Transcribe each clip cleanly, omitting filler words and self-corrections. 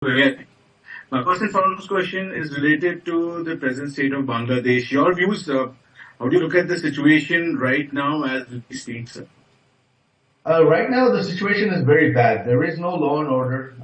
Yeah. My first and foremost question is related to the present state of Bangladesh. Your views, how do you look at the situation right now as we speak, sir? Right now, the situation is very bad. There is no law and order.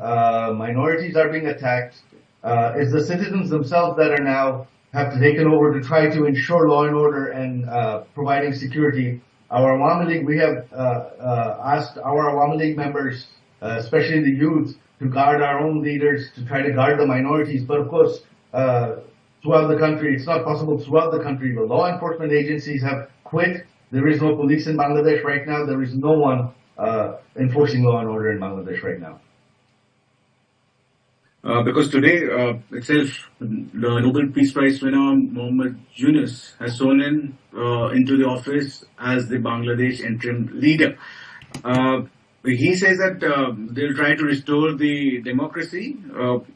Minorities are being attacked. It's the citizens themselves that are now have taken over to try to ensure law and order and providing security. Our Awami League, we have asked our Awami League members, especially the youth, to guard our own leaders, to try to guard the minorities. But of course, throughout the country, it's not possible throughout the country. The law enforcement agencies have quit. There is no police in Bangladesh right now. There is no one enforcing law and order in Bangladesh right now. Because today itself, the Nobel Peace Prize winner Mohammad Yunus has sworn in into the office as the Bangladesh interim leader. Uh, he says that they'll try to restore the democracy.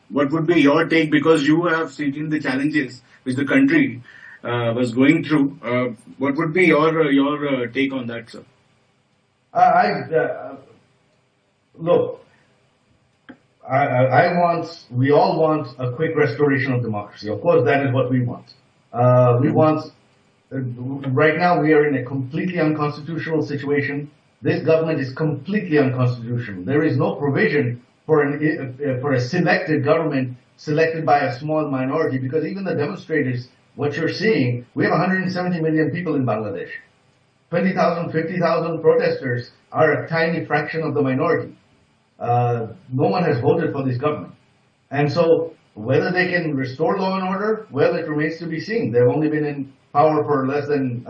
What would be your take? Because you have seen the challenges which the country was going through. What would be your take on that, sir? Look. We all want a quick restoration of democracy. Of course, that is what we want. Right now we are in a completely unconstitutional situation. This government is completely unconstitutional. There is no provision for for a selected government selected by a small minority, because even the demonstrators, what you're seeing, we have 170 million people in Bangladesh. 20,000, 50,000 protesters are a tiny fraction of the minority. No one has voted for this government. And so whether they can restore law and order, well, it remains to be seen. They've only been in power for less than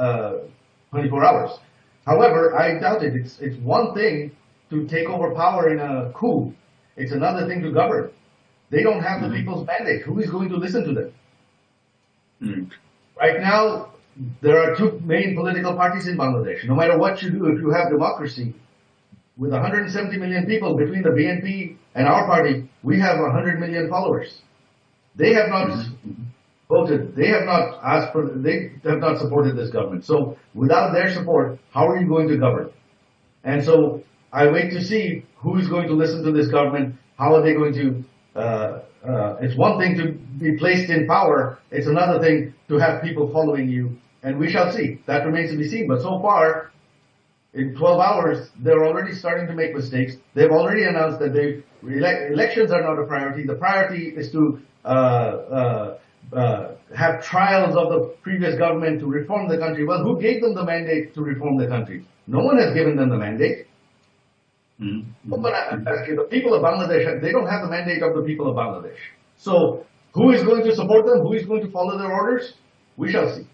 24 hours. However, I doubt it. It's one thing to take over power in a coup. It's another thing to govern. They don't have the people's mandate. Who is going to listen to them? Right now, there are two main political parties in Bangladesh. No matter what you do, if you have democracy, with 170 million people between the BNP and our party, we have 100 million followers. They have not voted. They have not asked for. They have not supported this government. So without their support, how are you going to govern? And so I wait to see who is going to listen to this government. How are they going to? It's one thing to be placed in power. It's another thing to have people following you. And we shall see. That remains to be seen. But so far, in 12 hours, they're already starting to make mistakes. They've already announced that elections are not a priority. The priority is to have trials of the previous government to reform the country. Well, who gave them the mandate to reform the country? No one has given them the mandate. But the people of Bangladesh, they don't have the mandate of the people of Bangladesh. So who is going to support them? Who is going to follow their orders? We shall see.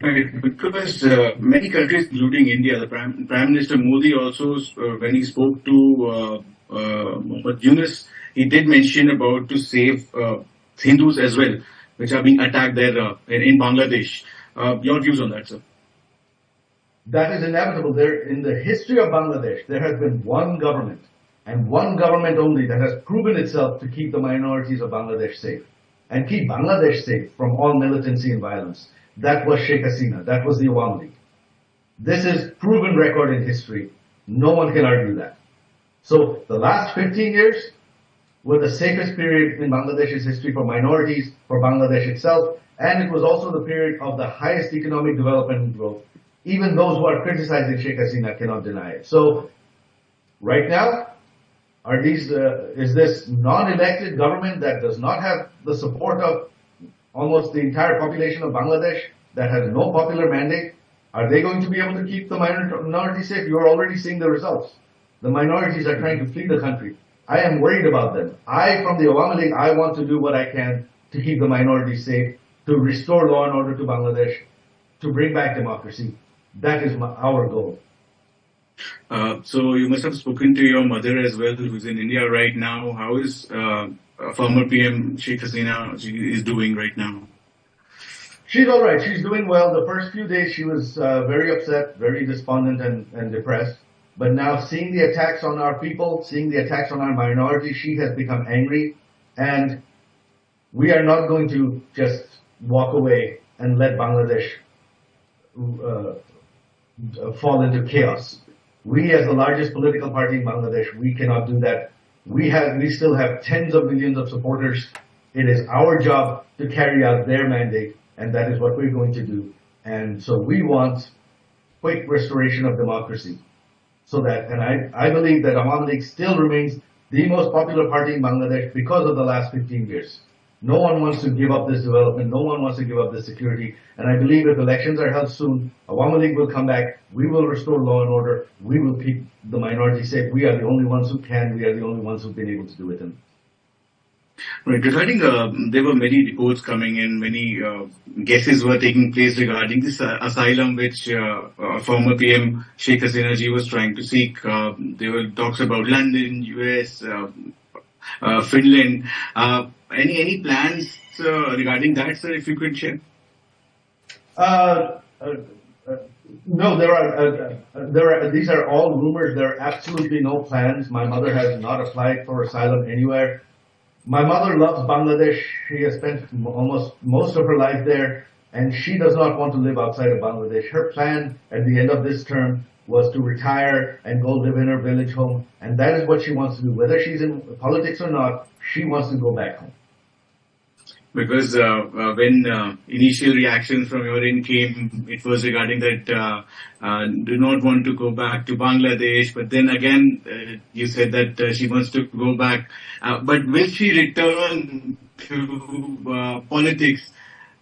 Right, because many countries, including India, the Prime Minister Modi also, when he spoke to Mohammad Yunus, he did mention about to save Hindus as well, which are being attacked there in Bangladesh. Your views on that, sir? That is inevitable. In the history of Bangladesh, there has been one government, and one government only, that has proven itself to keep the minorities of Bangladesh safe and keep Bangladesh safe from all militancy and violence. That was Sheikh Hasina. That was the Awami League. This is proven record in history. No one can argue that. So the last 15 years were the safest period in Bangladesh's history for minorities, for Bangladesh itself, and it was also the period of the highest economic development and growth. Even those who are criticizing Sheikh Hasina cannot deny it. So right now, is this non-elected government that does not have the support of almost the entire population of Bangladesh, that has no popular mandate, are they going to be able to keep the minority safe? You are already seeing the results. The minorities are trying to flee the country. I am worried about them. From the Awami League, I want to do what I can to keep the minorities safe, to restore law and order to Bangladesh, to bring back democracy. That is our goal. So you must have spoken to your mother as well, who's in India right now. How is former PM Sheikh Hasina is doing right now? She's all right. She's doing well. The first few days she was very upset, very despondent and depressed. But now seeing the attacks on our people, seeing the attacks on our minority, she has become angry. And we are not going to just walk away and let Bangladesh fall into chaos. We, as the largest political party in Bangladesh, we cannot do that We still have tens of millions of supporters. It is our job to carry out their mandate, and that is what we're going to do. And so we want quick restoration of democracy. So that, and I believe that Awami League still remains the most popular party in Bangladesh because of the last 15 years. No one wants to give up this development. No one wants to give up this security. And I believe if elections are held soon, Awami League will come back. We will restore law and order. We will keep the minority safe. We are the only ones who can. We are the only ones who've been able to do it. Right. Regarding, there were many reports coming in, many guesses were taking place regarding this asylum which former PM Sheikh Hasina ji was trying to seek. There were talks about London, US, Finland. Any plans regarding that, sir, if you could share? Uh, uh, no, these are all rumors. There are absolutely no plans. My mother has not applied for asylum anywhere. My mother loves Bangladesh. She has spent almost most of her life there, and she does not want to live outside of Bangladesh. Her plan at the end of this term was to retire and go live in her village home, and that is what she wants to do. Whether she's in politics or not, she wants to go back home. Because when initial reactions from your end came, it was regarding that do not want to go back to Bangladesh. But then again, you said that she wants to go back. But will she return to politics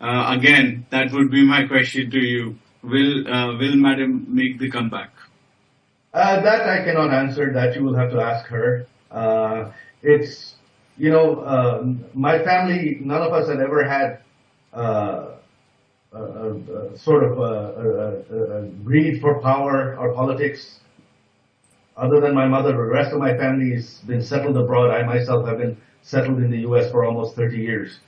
again? That would be my question to you. Will Madam make the comeback? That I cannot answer. That you will have to ask her. It's my family, none of us had ever had sort of greed for power or politics. Other than my mother, the rest of my family has been settled abroad. I myself have been settled in the U.S. for almost 30 years.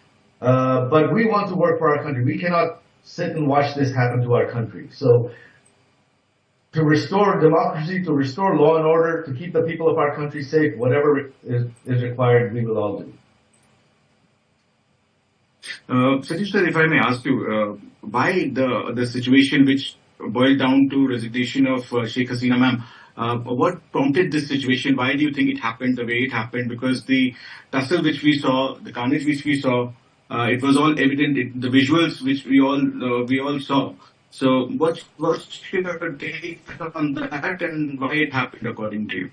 But we want to work for our country. We cannot sit and watch this happen to our country. So to restore democracy, to restore law and order, to keep the people of our country safe, whatever is required, we will all do. Sajeeb sir, if I may ask you, why the situation which boiled down to resignation of Sheikh Hasina ma'am, what prompted this situation? Why do you think it happened the way it happened? Because the tussle which we saw, the carnage which we saw, it was all evident. The visuals which we all saw. So what's your take on that and why it happened according to you?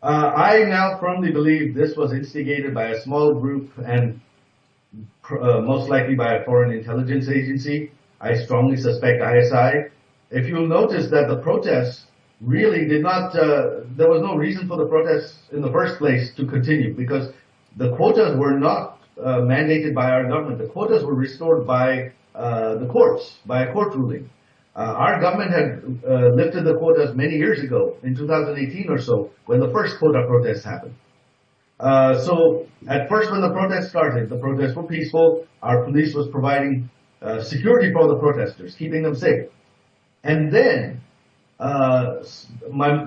I now firmly believe this was instigated by a small group and most likely by a foreign intelligence agency. I strongly suspect ISI. If you'll notice that the protests really did not, there was no reason for the protests in the first place to continue because the quotas were not mandated by our government. The quotas were restored by the courts, by a court ruling. Our government had lifted the quotas many years ago, in 2018 or so, when the first quota protests happened. So at first when the protests started, the protests were peaceful. Our police was providing security for the protesters, keeping them safe. And then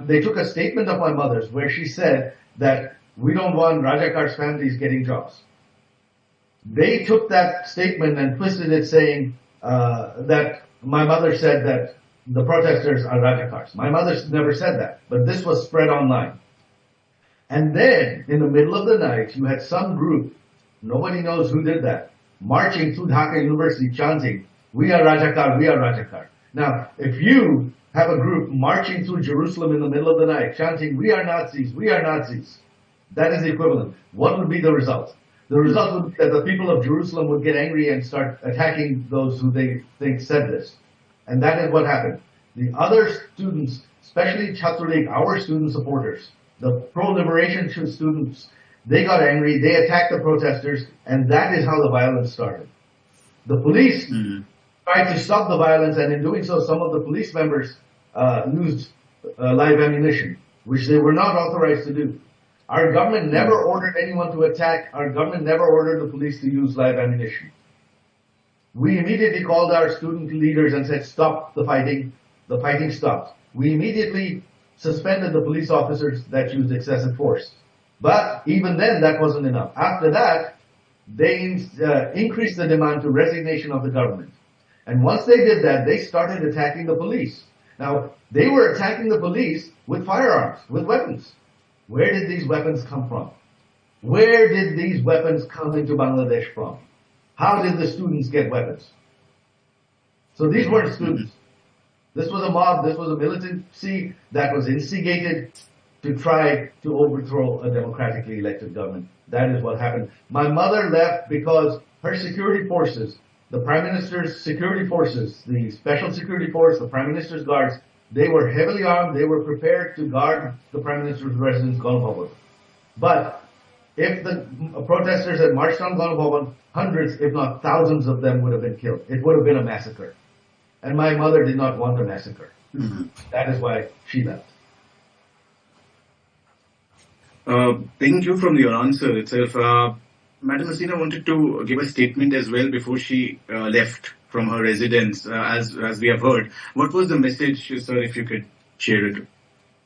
they took a statement of my mother's where she said that we don't want Rajakar's families getting jobs. They took that statement and twisted it saying that my mother said that the protesters are Rajakars. My mother never said that, but this was spread online. And then, in the middle of the night, you had some group, nobody knows who did that, marching through Dhaka University chanting, "We are Rajakar, we are Rajakar." Now, if you have a group marching through Jerusalem in the middle of the night chanting, "We are Nazis, we are Nazis," that is the equivalent. What would be the result? The result would be that the people of Jerusalem would get angry and start attacking those who they think said this. And that is what happened. The other students, especially Chhatra League, our student supporters, the pro-liberation students, they got angry, they attacked the protesters, and that is how the violence started. The police tried to stop the violence, and in doing so, some of the police members used live ammunition, which they were not authorized to do. Our government never ordered anyone to attack. Our government never ordered the police to use live ammunition. We immediately called our student leaders and said, "Stop the fighting." The fighting stopped. We immediately suspended the police officers that used excessive force. But even then, that wasn't enough. After that, they increased the demand to resignation of the government. And once they did that, they started attacking the police. Now, they were attacking the police with firearms, with weapons. Where did these weapons come from? Where did these weapons come into Bangladesh from? How did the students get weapons? So these weren't students. This was a mob, this was a militancy that was instigated to try to overthrow a democratically elected government. That is what happened. My mother left because her security forces, the Prime Minister's security forces, the Special Security Force, the Prime Minister's guards, they were heavily armed, they were prepared to guard the Prime Minister's residence, Gana Bhavan. But if the protesters had marched on Gana Bhavan, hundreds, if not thousands of them would have been killed. It would have been a massacre. And my mother did not want a massacre. Mm-hmm. That is why she left. Taking you from your answer itself, Madam Hasina wanted to give a statement as well before she left from her residence, as we have heard. What was the message, sir, if you could share it?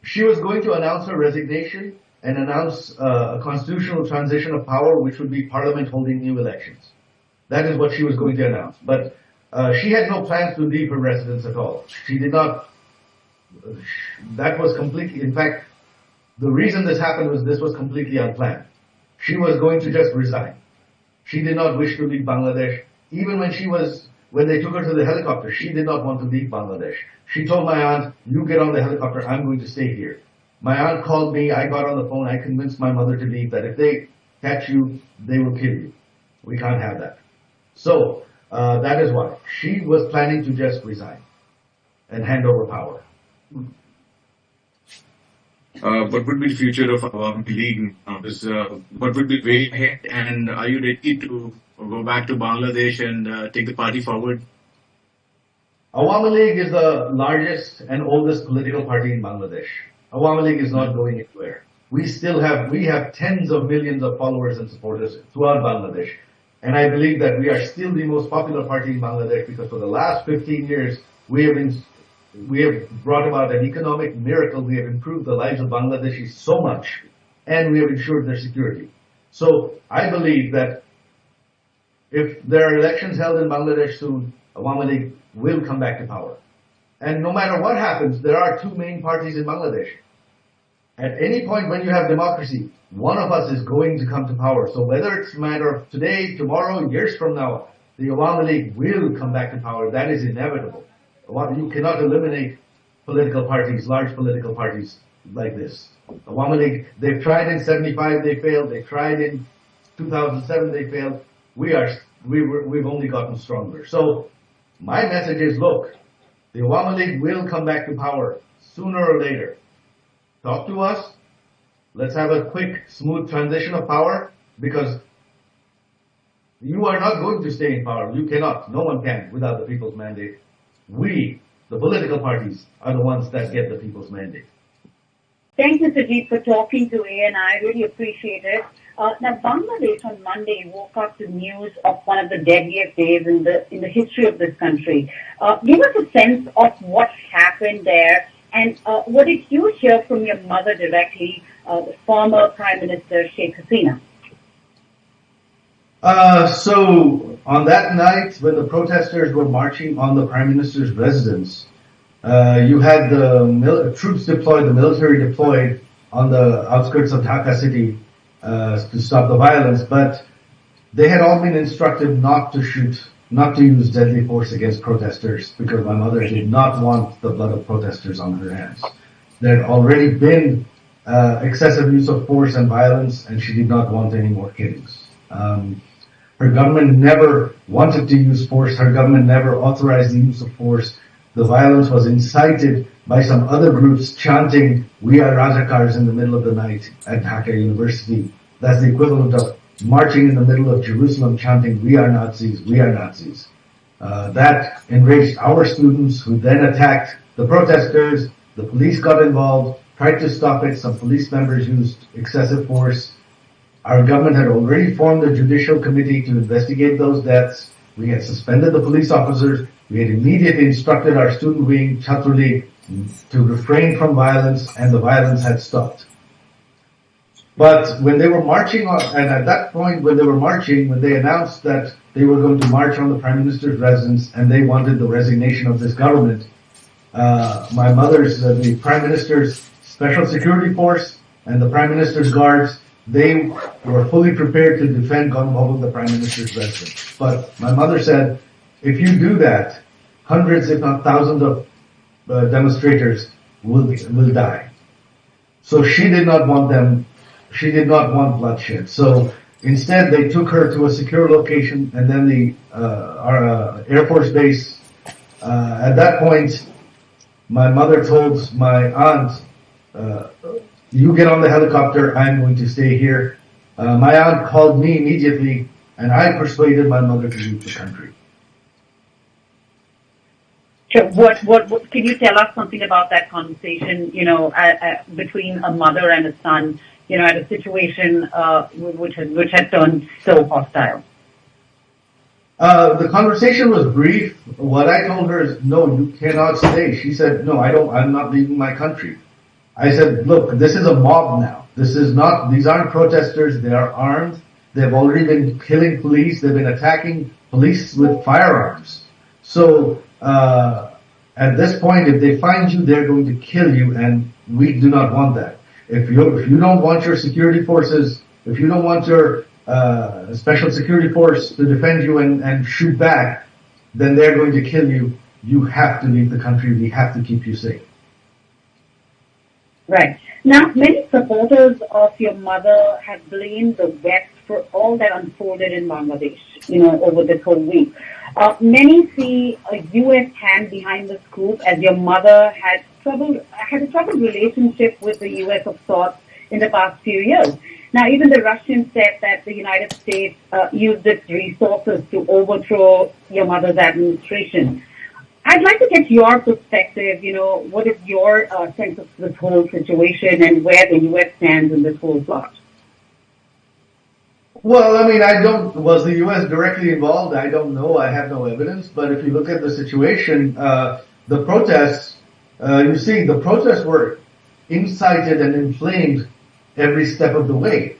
She was going to announce her resignation and announce a constitutional transition of power, which would be Parliament holding new elections. That is what she was going to announce. But she had no plans to leave her residence at all. She did not. That was completely. In fact, the reason this happened was this was completely unplanned. She was going to just resign. She did not wish to leave Bangladesh. Even when they took her to the helicopter, she did not want to leave Bangladesh. She told my aunt, "You get on the helicopter. I'm going to stay here." My aunt called me. I got on the phone. I convinced my mother to leave. That if they catch you, they will kill you. We can't have that. So. That is why she was planning to just resign and hand over power. What would be the future of Awami League now? What would be way ahead? And are you ready to go back to Bangladesh and take the party forward? Awami League is the largest and oldest political party in Bangladesh. Awami League is not going anywhere. We have tens of millions of followers and supporters throughout Bangladesh. And I believe that we are still the most popular party in Bangladesh because for the last 15 years, we have brought about an economic miracle. We have improved the lives of Bangladeshis so much, and we have ensured their security. So I believe that if there are elections held in Bangladesh soon, Awami League will come back to power. And no matter what happens, there are two main parties in Bangladesh. At any point when you have democracy, one of us is going to come to power. So whether it's a matter of today, tomorrow, years from now, the Awami League will come back to power. That is inevitable. You cannot eliminate political parties, large political parties like this. Awami League, they've tried in 75, they failed. They tried in 2007, they failed. We've only gotten stronger. So my message is, look, the Awami League will come back to power sooner or later. Talk to us. Let's have a quick, smooth transition of power because you are not going to stay in power. You cannot. No one can without the people's mandate. We, the political parties, are the ones that get the people's mandate. Thank you, Sajeeb, for talking to me, and I really appreciate it. Now, Bangladesh on Monday woke up to news of one of the deadliest days in the history of this country. Give us a sense of what happened there, and what did you hear from your mother directly, the former Prime Minister Sheikh Hasina? So on that night, when the protesters were marching on the Prime Minister's residence, you had the troops deployed, the military deployed on the outskirts of Dhaka city to stop the violence, but they had all been instructed not to shoot, not to use deadly force against protesters because my mother did not want the blood of protesters on her hands. There had already been excessive use of force and violence, and she did not want any more killings. Her government never wanted to use force. Her government never authorized the use of force. The violence was incited by some other groups chanting, "We are Rajakars" in the middle of the night at Dhaka University. That's the equivalent of marching in the middle of Jerusalem chanting, "We are Nazis, we are Nazis." That enraged our students who then attacked the protesters. The police got involved, tried to stop it. Some police members used excessive force. Our government had already formed a judicial committee to investigate those deaths. We had suspended the police officers. We had immediately instructed our student wing, Chhatra League, to refrain from violence, and the violence had stopped. But when they were marching on, and at that point when they were marching, when they announced that they were going to march on the Prime Minister's residence and they wanted the resignation of this government, my mother's, the Prime Minister's Special Security Force, and the Prime Minister's guards, they were fully prepared to defend Gangbabu, the Prime Minister's residence. But my mother said, if you do that, hundreds, if not thousands of demonstrators will die. So she did not want them, she did not want bloodshed. So instead they took her to a secure location, and then our Air Force base. At that point, my mother told my aunt, you get on the helicopter, I'm going to stay here. My aunt called me immediately, and I persuaded my mother to leave the country. Sure. What can you tell us something about that conversation, between a mother and a son, at a situation, which had turned so hostile? The conversation was brief. What I told her is, no, you cannot stay. She said, no, I'm not leaving my country. I said, look, this is a mob now. These aren't protesters. They are armed. They've already been killing police. They've been attacking police with firearms. So, at this point, if they find you, they're going to kill you, and we do not want that. If you don't want your security forces, if you don't want your special security force to defend you and shoot back, then they're going to kill you. You have to leave the country. We have to keep you safe. Right. Now, many supporters of your mother have blamed the West for all that unfolded in Bangladesh, over this whole week. Many see a U.S. hand behind this coup, as your mother had a troubled relationship with the U.S. of sorts in the past few years. Now, even the Russians said that the United States used its resources to overthrow your mother's administration. I'd like to get your perspective. What is your sense of this whole situation and where the U.S. stands in this whole plot? Well, was the U.S. directly involved? I don't know. I have no evidence. But if you look at the situation, the protests, the protests were incited and inflamed every step of the way.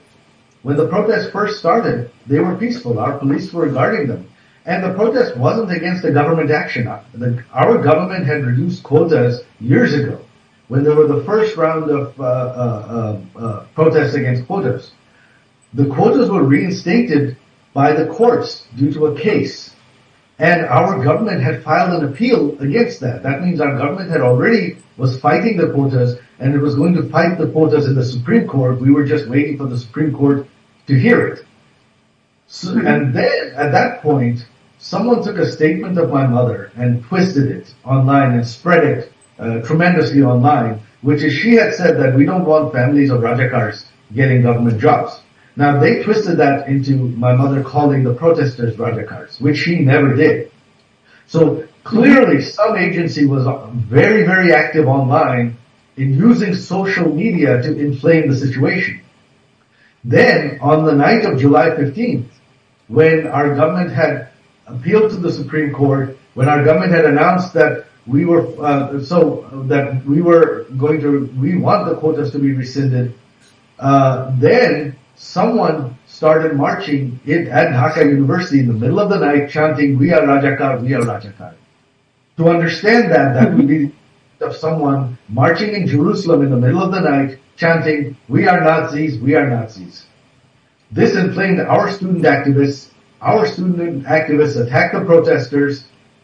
When the protests first started, they were peaceful. Our police were guarding them. And the protest wasn't against the government action. Our government had reduced quotas years ago, when there were the first round of protests against quotas. The quotas were reinstated by the courts due to a case. And our government had filed an appeal against that. That means our government was fighting the quotas, and it was going to fight the quotas in the Supreme Court. We were just waiting for the Supreme Court to hear it. So, and then, at that point, someone took a statement of my mother and twisted it online and spread it tremendously online, which is, she had said that we don't want families of Rajakars getting government jobs. Now, they twisted that into my mother calling the protesters Rajakars, which she never did. So clearly, some agency was very, very active online in using social media to inflame the situation. Then, on the night of July 15th, when our government had appealed to the Supreme Court, when our government had announced that we want the quotas to be rescinded, then someone started marching at Dhaka University in the middle of the night, chanting, "We are Rajakar, we are Rajakar." To understand that would be of someone marching in Jerusalem in the middle of the night, chanting, "We are Nazis, we are Nazis." This inflamed our student activists. Our student activists attacked the protesters.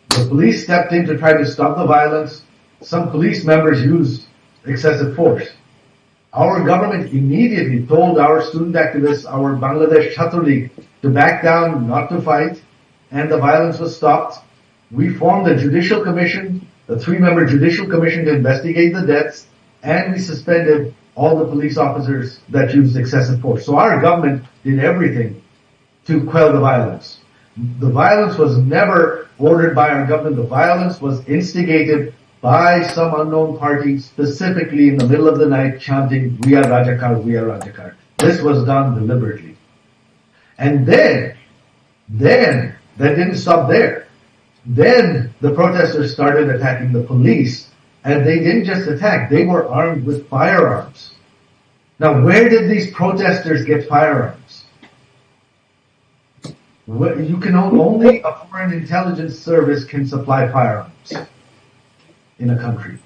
The police stepped in to try to stop the violence. Some police members used excessive force. Our government immediately told our student activists, our Bangladesh Chhatr League, to back down, not to fight, and the violence was stopped. We formed a judicial commission, a 3-member judicial commission to investigate the deaths, and we suspended all the police officers that used excessive force. So our government did everything to quell the violence. The violence was never ordered by our government. The violence was instigated by some unknown party, specifically in the middle of the night, chanting, "We are Rajakar, we are Rajakar." This was done deliberately. And then, that didn't stop there. Then the protesters started attacking the police, and they didn't just attack, they were armed with firearms. Now, where did these protesters get firearms? You can only a foreign intelligence service can supply firearms in a country.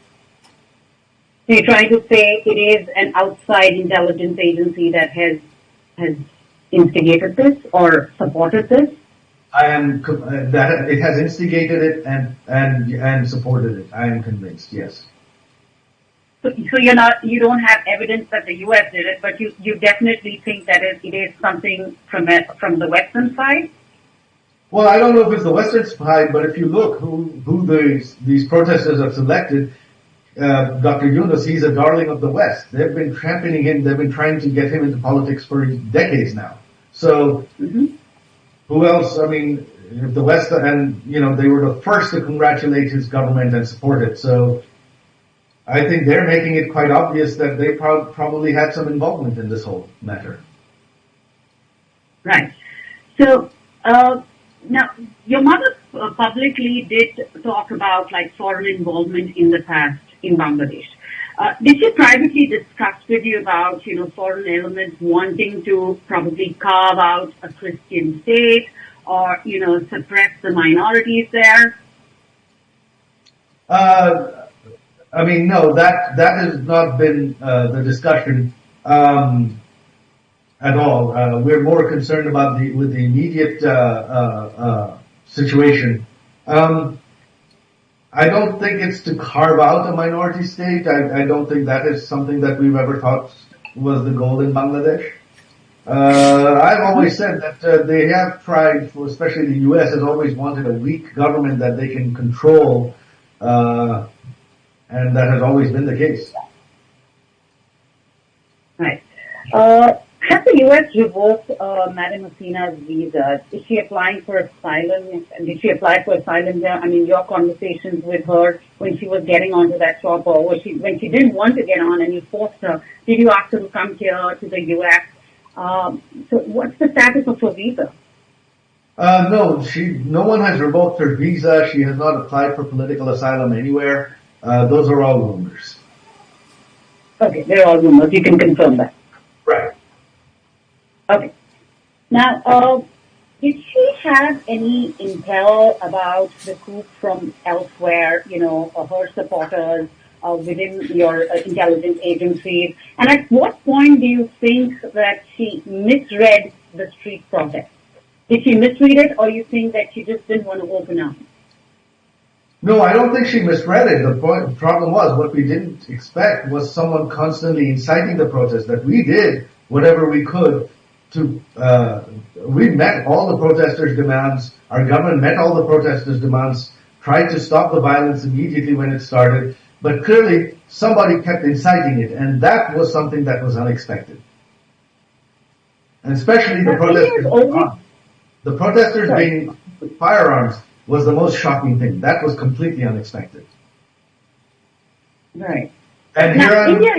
So you're trying to say it is an outside intelligence agency that has instigated this or supported this? I am that it has instigated it and supported it. I am convinced. Yes. So you don't have evidence that the U.S. did it, but you definitely think that it is something from the Western side? Well, I don't know if it's the Western side, but if you look who these protesters have selected, Dr. Yunus, he's a darling of the West. They've been championing him. They've been trying to get him into politics for decades now. So who else? I mean, if the West, and they were the first to congratulate his government and support it. So I think they're making it quite obvious that they probably had some involvement in this whole matter. Right. So now, your mother publicly did talk about like foreign involvement in the past in Bangladesh. Did she privately discuss with you about, foreign elements wanting to probably carve out a Christian state or, suppress the minorities there? I mean, no, that has not been the discussion at all. We're more concerned about the immediate situation. I don't think it's to carve out a minority state. I don't think that is something that we've ever thought was the goal in Bangladesh. I've always said that they have tried, especially the U.S. has always wanted a weak government that they can control, and that has always been the case. Right. Has the U.S. revoked Madam Hasina's visa? Is she applying for asylum? Did she apply for asylum there? I mean, your conversations with her when she was getting onto that chopper, or when she didn't want to get on and you forced her, did you ask her to come here to the U.S.? So what's the status of her visa? No, no one has revoked her visa. She has not applied for political asylum anywhere. Those are all rumors. Okay, they're all rumors. You can confirm that. Right. Okay. Now, did she have any intel about the coup from elsewhere, her supporters within your intelligence agencies? And at what point do you think that she misread the street protest? Did she misread it, or you think that she just didn't want to open up? No, I don't think she misread it. The problem was what we didn't expect was someone constantly inciting the protest. That we did whatever we could to. We met all the protesters' demands. Our government met all the protesters' demands. Tried to stop the violence immediately when it started, but clearly somebody kept inciting it, and that was something that was unexpected. And especially the protesters. The protesters being with firearms was the most shocking thing. That was completely unexpected. Right. And now, here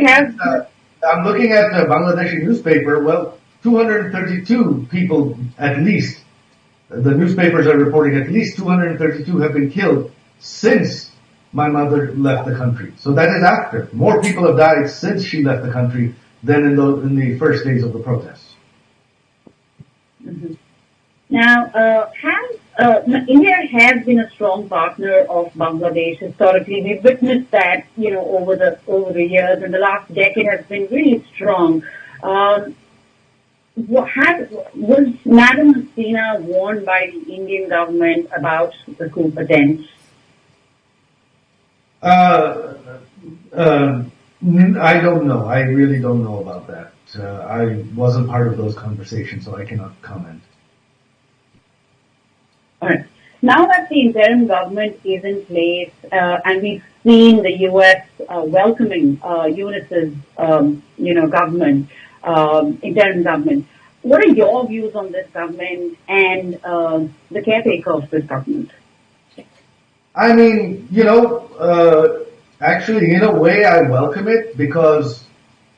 I'm looking at the Bangladeshi newspaper. Well, 232 people at least, the newspapers are reporting at least 232 have been killed since my mother left the country. So that is after. More people have died since she left the country than in the first days of the protests. Mm-hmm. Now, India has been a strong partner of Bangladesh historically. We've witnessed that, over the years, and the last decade has been really strong. Was Madam Hasina warned by the Indian government about the coup attempt? I don't know. I really don't know about that. I wasn't part of those conversations, so I cannot comment. All right. Now that the interim government is in place, and we've seen the U.S. Welcoming Yunus's, government, interim government, what are your views on this government and the caretaker of this government? I mean, actually, in a way, I welcome it because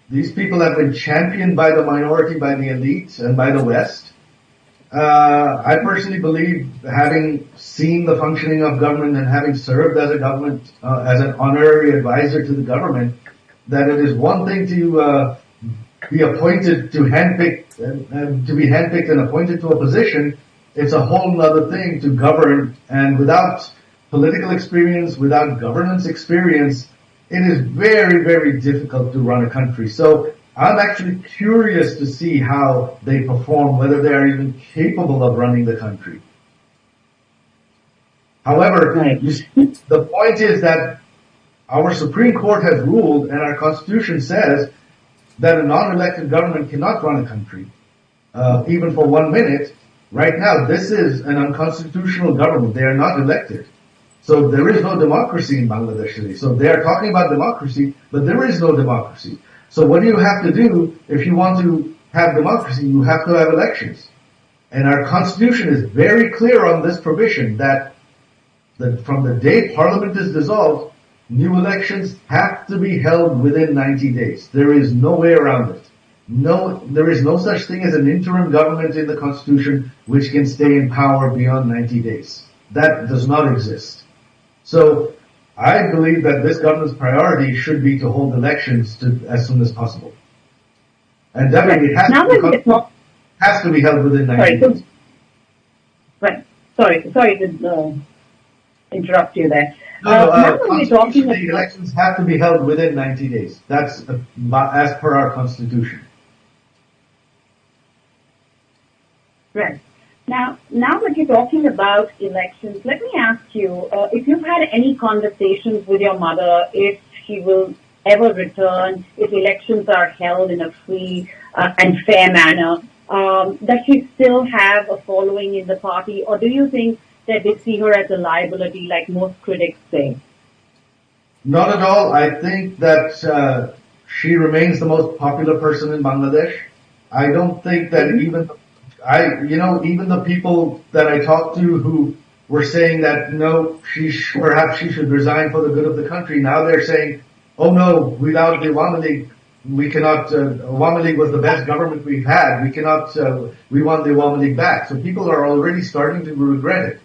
these people have been championed by the minority, by the elite, and by the West. I personally believe, having seen the functioning of government and having served as a government, as an honorary advisor to the government, that it is one thing to be appointed, to handpicked, and to be handpicked and appointed to a position. It's a whole other thing to govern, and without political experience, without governance experience, it is very, very difficult to run a country. So I'm actually curious to see how they perform, whether they are even capable of running the country. However, Right. the point is that our Supreme Court has ruled, and our Constitution says that a non-elected government cannot run a country, even for 1 minute. Right now, this is an unconstitutional government. They are not elected. So there is no democracy in Bangladesh today. So they are talking about democracy, but there is no democracy. So what do you have to do if you want to have democracy? You have to have elections. And our Constitution is very clear on this provision that from the day Parliament is dissolved, new elections have to be held within 90 days. There is no way around it. There is no such thing as an interim government in the Constitution which can stay in power beyond 90 days. That does not exist. So I believe that this government's priority should be to hold elections as soon as possible. And definitely it has to be held within 90 days. Right. Sorry to interrupt you there. Constitutionally, elections have to be held within 90 days. That's as per our Constitution. Right. Now that you're talking about elections, let me ask you, if you've had any conversations with your mother, if she will ever return, if elections are held in a free and fair manner, does she still have a following in the party, or do you think that they see her as a liability, like most critics say? Not at all. I think that she remains the most popular person in Bangladesh. I don't think that even the people that I talked to who were saying that no, perhaps she should resign for the good of the country. Now they're saying, oh no, without the Awami League, we cannot. Awami League was the best government we've had. We cannot. We want the Awami League back. So people are already starting to regret it.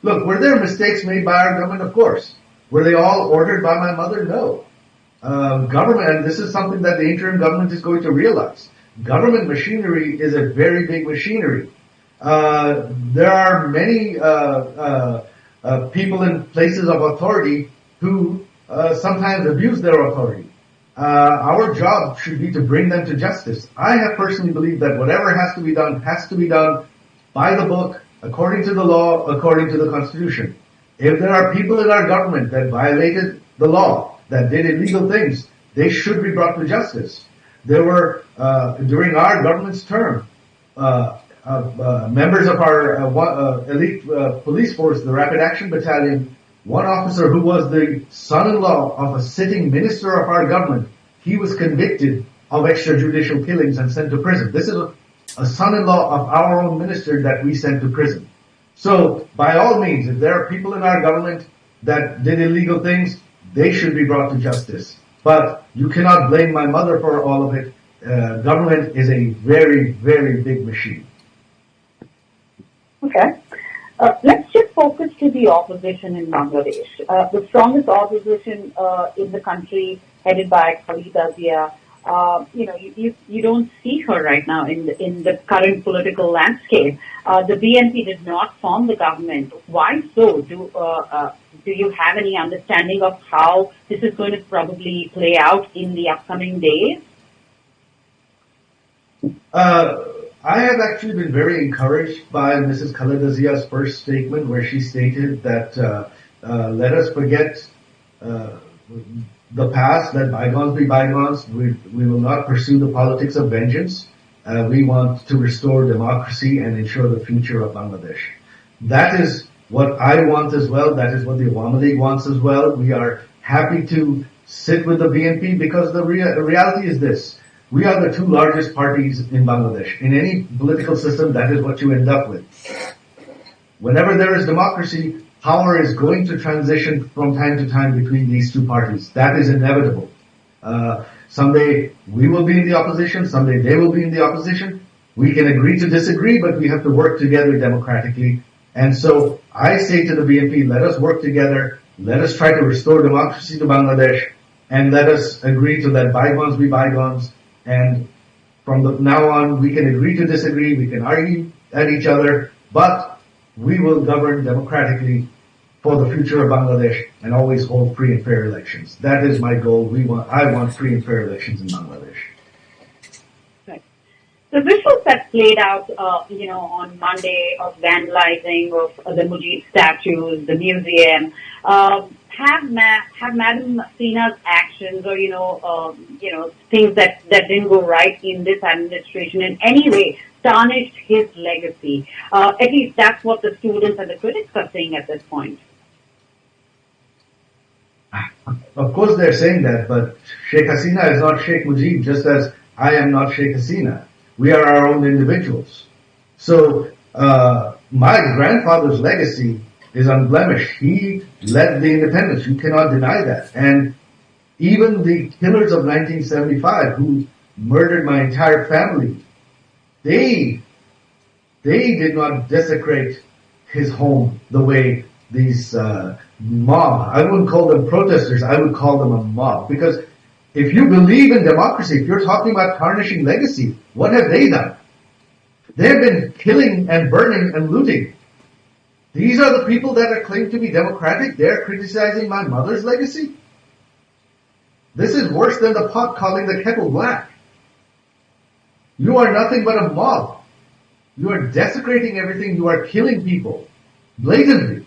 Look, were there mistakes made by our government? Of course. Were they all ordered by my mother? No. Government, and this is something that the interim government is going to realize. Government machinery is a very big machinery. There are many people in places of authority who sometimes abuse their authority. Our job should be to bring them to justice. I have personally believed that whatever has to be done by the book, according to the law, according to the Constitution. If there are people in our government that violated the law, that did illegal things, they should be brought to justice. There were, during our government's term, members of our elite police force, the Rapid Action Battalion, one officer who was the son-in-law of a sitting minister of our government, he was convicted of extrajudicial killings and sent to prison. This is a son-in-law of our own minister that we sent to prison. So, by all means, if there are people in our government that did illegal things, they should be brought to justice. But you cannot blame my mother for all of it. Government is a very, very big machine. Okay. Let's just focus to the opposition in Bangladesh. The strongest opposition in the country, headed by Khaleeda Zia. You don't see her right now in the current political landscape. The BNP did not form the government. Why so? Do you have any understanding of how this is going to probably play out in the upcoming days? I have actually been very encouraged by Mrs. Khaleeda Zia's first statement, where she stated that let us forget the past, let bygones be bygones. We will not pursue the politics of vengeance. We want to restore democracy and ensure the future of Bangladesh. That is what I want as well. That is what the Awami League wants as well. We are happy to sit with the BNP because the reality is this. We are the two largest parties in Bangladesh. In any political system, that is what you end up with. Whenever there is democracy, power is going to transition from time to time between these two parties. That is inevitable. Someday we will be in the opposition, someday they will be in the opposition. We can agree to disagree, but we have to work together democratically. And so I say to the BNP, let us work together, let us try to restore democracy to Bangladesh, and let us agree to let bygones be bygones. And from now on, we can agree to disagree, we can argue at each other, but we will govern democratically for the future of Bangladesh and always hold free and fair elections. That is my goal. I want free and fair elections in Bangladesh. Right. The visuals that played out, on Monday of vandalizing of the Mujib statues, the museum, have Madam Hasina's actions or things that didn't go right in this administration in any way tarnished his legacy? At least that's what the students and the critics are saying at this point. Of course they're saying that, but Sheikh Hasina is not Sheikh Mujib, just as I am not Sheikh Hasina. We are our own individuals. So my grandfather's legacy is unblemished. He led the independence. You cannot deny that. And even the killers of 1975 who murdered my entire family, they did not desecrate his home the way these mob, I wouldn't call them protesters, I would call them a mob. Because if you believe in democracy, if you're talking about tarnishing legacy, what have they done? They've been killing and burning and looting. These are the people that are claimed to be democratic. They're criticizing my mother's legacy. This is worse than the pot calling the kettle black. You are nothing but a mob. You are desecrating everything. You are killing people blatantly.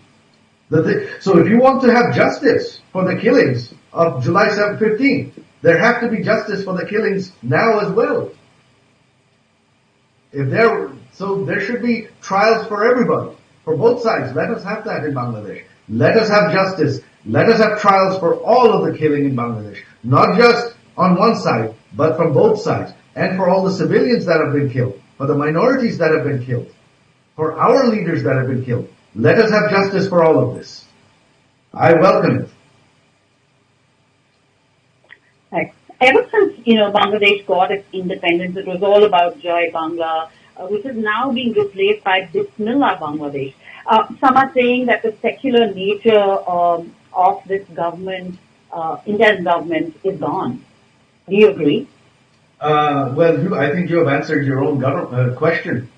So if you want to have justice for the killings of July 15th, there have to be justice for the killings now as well. So there should be trials for everybody, for both sides. Let us have that in Bangladesh. Let us have justice. Let us have trials for all of the killing in Bangladesh. Not just on one side, but from both sides. And for all the civilians that have been killed, for the minorities that have been killed, for our leaders that have been killed. Let us have justice for all of this. I welcome it. Right. Ever since, Bangladesh got its independence, it was all about Joy Bangla, which is now being replaced by Bismillah Bangladesh. Some are saying that the secular nature of this government, Indian government, is gone. Do you agree? I think you have answered your own question.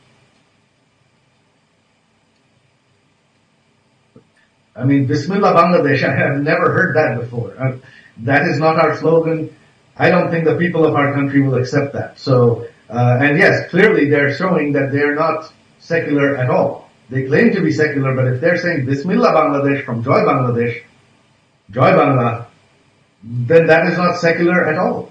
I mean, Bismillah Bangladesh, I have never heard that before. That is not our slogan. I don't think the people of our country will accept that. So, and yes, clearly they're showing that they're not secular at all. They claim to be secular, but if they're saying Bismillah Bangladesh from Joy Bangladesh, Joy Bangla, then that is not secular at all.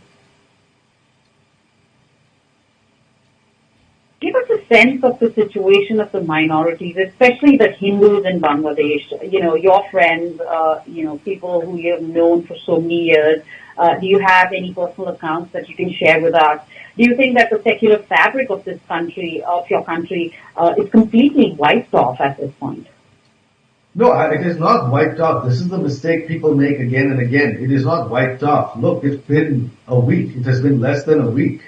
Give us a sense of the situation of the minorities, especially the Hindus in Bangladesh. Your friends, people who you have known for so many years. Do you have any personal accounts that you can share with us? Do you think that the secular fabric of this country, of your country, is completely wiped off at this point? No, it is not wiped off. This is the mistake people make again and again. It is not wiped off. Look, it's been a week. It has been less than a week.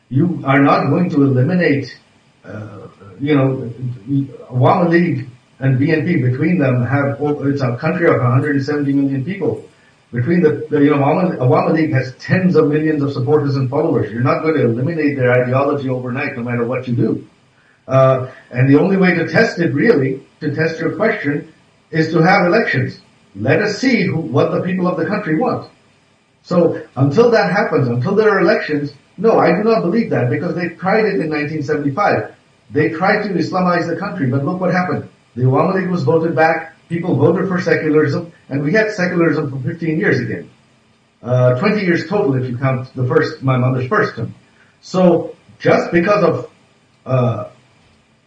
You are not going to eliminate, Awami League and BNP between them it's a country of 170 million people. Between Awami League has tens of millions of supporters and followers. You're not going to eliminate their ideology overnight, no matter what you do. And the only way to test it, really, to test your question, is to have elections. Let us see what the people of the country want. So until that happens, until there are elections, no, I do not believe that, because they tried it in 1975. They tried to Islamize the country, but look what happened. The Awami League was voted back, people voted for secularism, and we had secularism for 15 years again. 20 years total if you count my mother's first term. So just because of,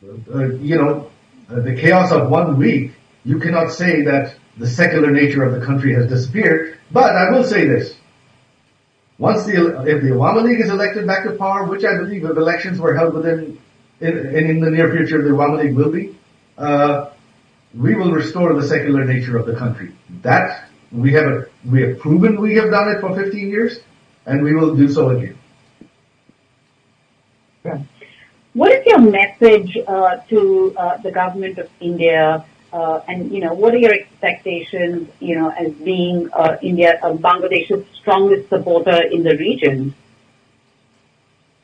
the chaos of 1 week, you cannot say that the secular nature of the country has disappeared. But I will say this. If the Awami League is elected back to power, which I believe if elections were held in the near future, the Awami League will be, we will restore the secular nature of the country. That we have proven we have done it for 15 years, and we will do so again. What is your message to the government of India? And what are your expectations? As being Bangladesh's strongest supporter in the region.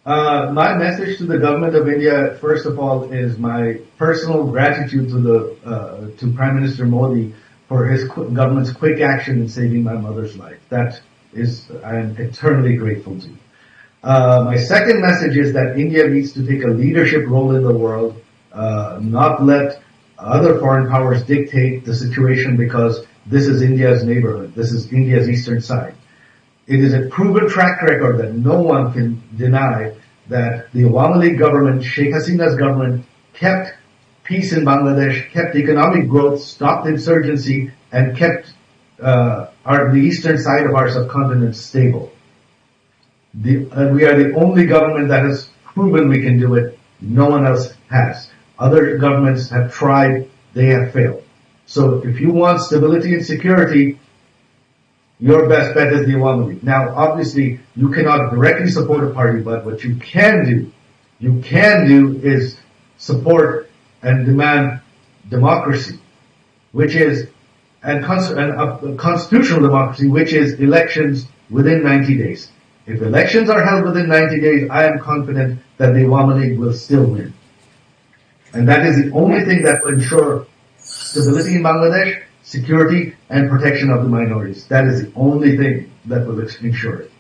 My message to the government of India, first of all, is my personal gratitude to Prime Minister Modi for his government's quick action in saving my mother's life. That is, I am eternally grateful to. My second message is that India needs to take a leadership role in the world, not let other foreign powers dictate the situation, because this is India's neighborhood. This is India's eastern side. It is a proven track record that no one can deny that the Awami League government, Sheikh Hasina's government, kept peace in Bangladesh, kept economic growth, stopped insurgency, and kept the eastern side of our subcontinent stable. We are the only government that has proven we can do it. No one else has. Other governments have tried, they have failed. So if you want stability and security, your best bet is the Awami League. Now, obviously, you cannot directly support a party, but what you can do is support and demand democracy, which is, and constitutional democracy, which is elections within 90 days. If elections are held within 90 days, I am confident that the Awami League will still win. And that is the only thing that will ensure stability in Bangladesh, security, and protection of the minorities. That is the only thing that will ensure it.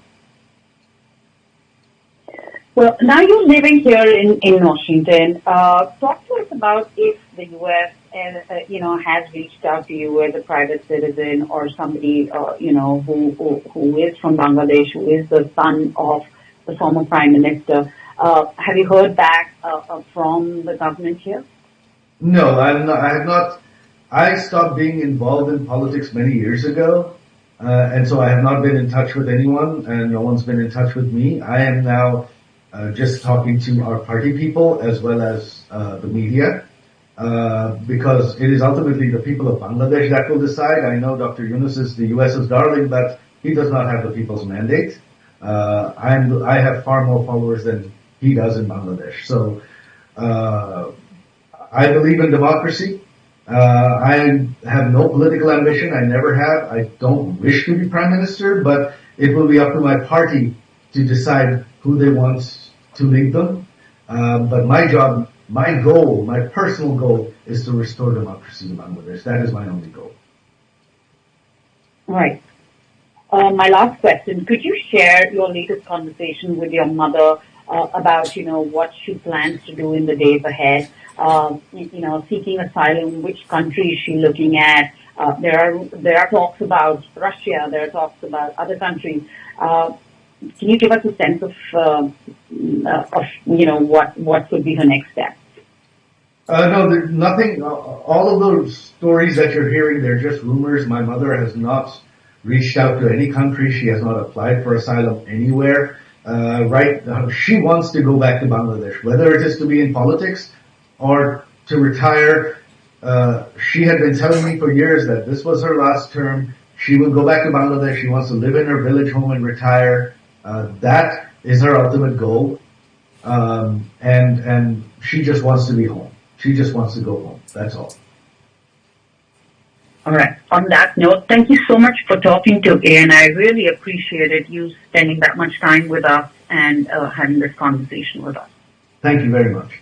Well, now you're living here in Washington. Talk to us about if the U.S. Has reached out to you as a private citizen or somebody who is from Bangladesh, who is the son of the former prime minister. Have you heard back from the government here? No, I have not. I stopped being involved in politics many years ago, and so I have not been in touch with anyone, and no one's been in touch with me. I am now just talking to our party people as well as the media, because it is ultimately the people of Bangladesh that will decide. I know Dr. Yunus is the US's darling, but he does not have the people's mandate. I have far more followers than he does in Bangladesh. So I believe in democracy. I have no political ambition. I never have. I don't wish to be prime minister, but it will be up to my party to decide who they want to lead them. But my job, my goal, my personal goal is to restore democracy in Bangladesh. That is my only goal. Right. My last question, could you share your latest conversation with your mother about, what she plans to do in the days ahead? Seeking asylum, which country is she looking at? There are talks about Russia, there are talks about other countries. Can you give us a sense of what could be her next step? No, there's nothing. All of those stories that you're hearing, they're just rumors. My mother has not reached out to any country. She has not applied for asylum anywhere. She wants to go back to Bangladesh, whether it is to be in politics or to retire. She had been telling me for years that this was her last term. She will go back to Bangladesh. She wants to live in her village home and retire. That is her ultimate goal. And she just wants to be home. She just wants to go home. That's all. All right. On that note, thank you so much for talking to ANI. I really appreciated you spending that much time with us and having this conversation with us. Thank you very much.